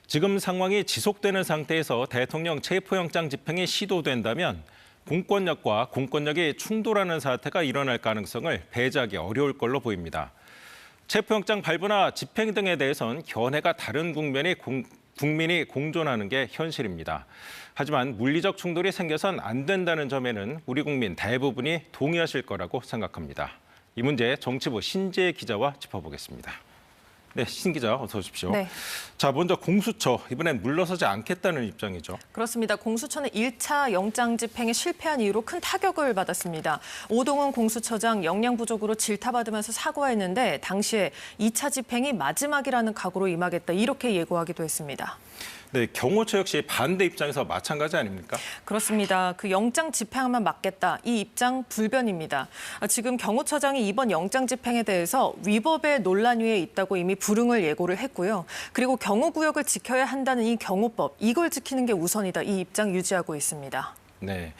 지금 상황이 지속되는 상태에서 대통령 체포영장 집행이 시도된다면 공권력과 공권력이 충돌하는 사태가 일어날 가능성을 배제하기 어려울 걸로 보입니다. 체포영장 발부나 집행 등에 대해선 견해가 다른 국민이 공존하는 게 현실입니다. 하지만 물리적 충돌이 생겨선 안 된다는 점에는 우리 국민 대부분이 동의하실 거라고 생각합니다. 이 문제 정치부 신재혜 기자와 짚어보겠습니다. 네, 신 기자 어서 오십시오. 네. 자, 먼저 공수처, 이번엔 물러서지 않겠다는 입장이죠. 그렇습니다. 공수처는 1차 영장 집행에 실패한 이후로 큰 타격을 받았습니다. 오동훈 공수처장 역량 부족으로 질타받으면서 사과했는데 당시에 2차 집행이 마지막이라는 각오로 임하겠다 이렇게 예고하기도 했습니다. 네, 경호처 역시 반대 입장에서 마찬가지 아닙니까? 그렇습니다. 그 영장 집행만 막겠다. 이 입장 불변입니다. 지금 경호처장이 이번 영장 집행에 대해서 위법의 논란 위에 있다고 이미 불응을 예고를 했고요. 그리고 경호구역을 지켜야 한다는 이 경호법, 이걸 지키는 게 우선이다. 이 입장 유지하고 있습니다. 네,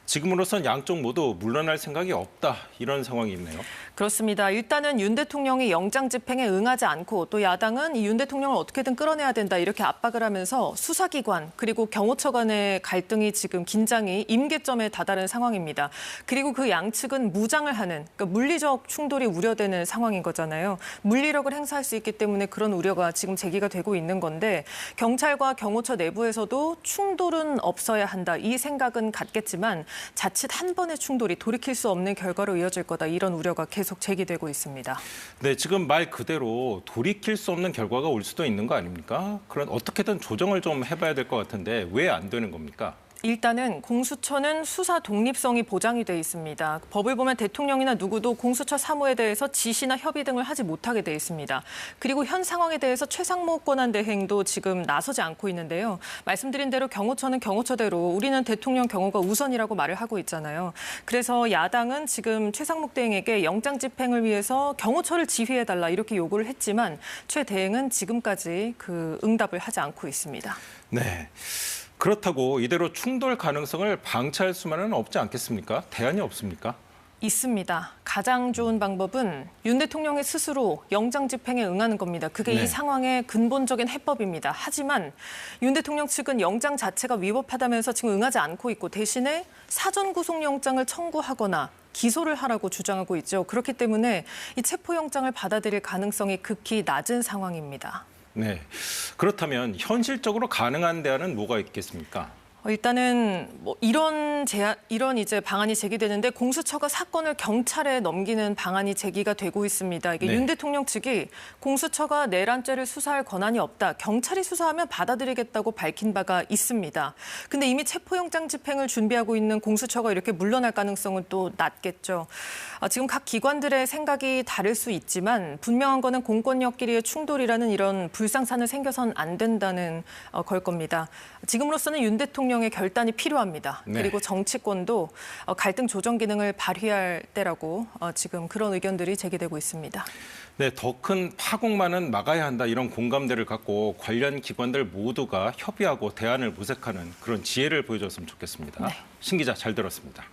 지금으로선 양쪽 모두 물러날 생각이 없다. 이런 상황이 있네요. 그렇습니다. 일단은 윤 대통령이 영장 집행에 응하지 않고 또 야당은 이 윤 대통령을 어떻게든 끌어내야 된다 이렇게 압박을 하면서 수사기관 그리고 경호처 간의 갈등이 지금 긴장이 임계점에 다다른 상황입니다. 그리고 그 양측은 무장을 하는 그러니까 물리적 충돌이 우려되는 상황인 거잖아요. 물리력을 행사할 수 있기 때문에 그런 우려가 지금 제기가 되고 있는 건데 경찰과 경호처 내부에서도 충돌은 없어야 한다. 이 생각은 같겠지만 자칫 한 번의 충돌이 돌이킬 수 없는 결과로 이어질 거다. 이런 우려가 계속 제기되고 있습니다. 네, 지금 말 그대로 돌이킬 수 없는 결과가 올 수도 있는 거 아닙니까? 그런 어떻게든 조정을 좀 해봐야 될 것 같은데 왜 안 되는 겁니까? 일단은 공수처는 수사 독립성이 보장이 돼 있습니다. 법을 보면 대통령이나 누구도 공수처 사무에 대해서 지시나 협의 등을 하지 못하게 돼 있습니다. 그리고 현 상황에 대해서 최상목 권한대행도 지금 나서지 않고 있는데요. 말씀드린 대로 경호처는 경호처대로 우리는 대통령 경호가 우선이라고 말을 하고 있잖아요. 그래서 야당은 지금 최상목 대행에게 영장 집행을 위해서 경호처를 지휘해달라 이렇게 요구를 했지만 최 대행은 지금까지 그 응답을 하지 않고 있습니다. 네. 그렇다고 이대로 충돌 가능성을 방치할 수만은 없지 않겠습니까? 대안이 없습니까? 있습니다. 가장 좋은 방법은 윤 대통령이 스스로 영장 집행에 응하는 겁니다. 그게 네. 이 상황의 근본적인 해법입니다. 하지만 윤 대통령 측은 영장 자체가 위법하다면서 지금 응하지 않고 있고 대신에 사전 구속영장을 청구하거나 기소를 하라고 주장하고 있죠. 그렇기 때문에 이 체포영장을 받아들일 가능성이 극히 낮은 상황입니다. 네. 그렇다면 현실적으로 가능한 대안은 뭐가 있겠습니까? 일단은 뭐 이런 이제 방안이 제기되는데 공수처가 사건을 경찰에 넘기는 방안이 제기가 되고 있습니다. 이게 네. 윤 대통령 측이 공수처가 내란죄를 수사할 권한이 없다. 경찰이 수사하면 받아들이겠다고 밝힌 바가 있습니다. 근데 이미 체포영장 집행을 준비하고 있는 공수처가 이렇게 물러날 가능성은 또 낮겠죠. 지금 각 기관들의 생각이 다를 수 있지만 분명한 거는 공권력끼리의 충돌이라는 이런 불상사는 생겨선 안 된다는 걸 겁니다. 지금으로서는 윤 대통령의 결단이 필요합니다. 네. 그리고 정치권도 갈등 조정 기능을 발휘할 때라고 지금 그런 의견들이 제기되고 있습니다. 네, 더 큰 파국만은 막아야 한다 이런 공감대를 갖고 관련 기관들 모두가 협의하고 대안을 모색하는 그런 지혜를 보여줬으면 좋겠습니다. 네. 신 기자 잘 들었습니다.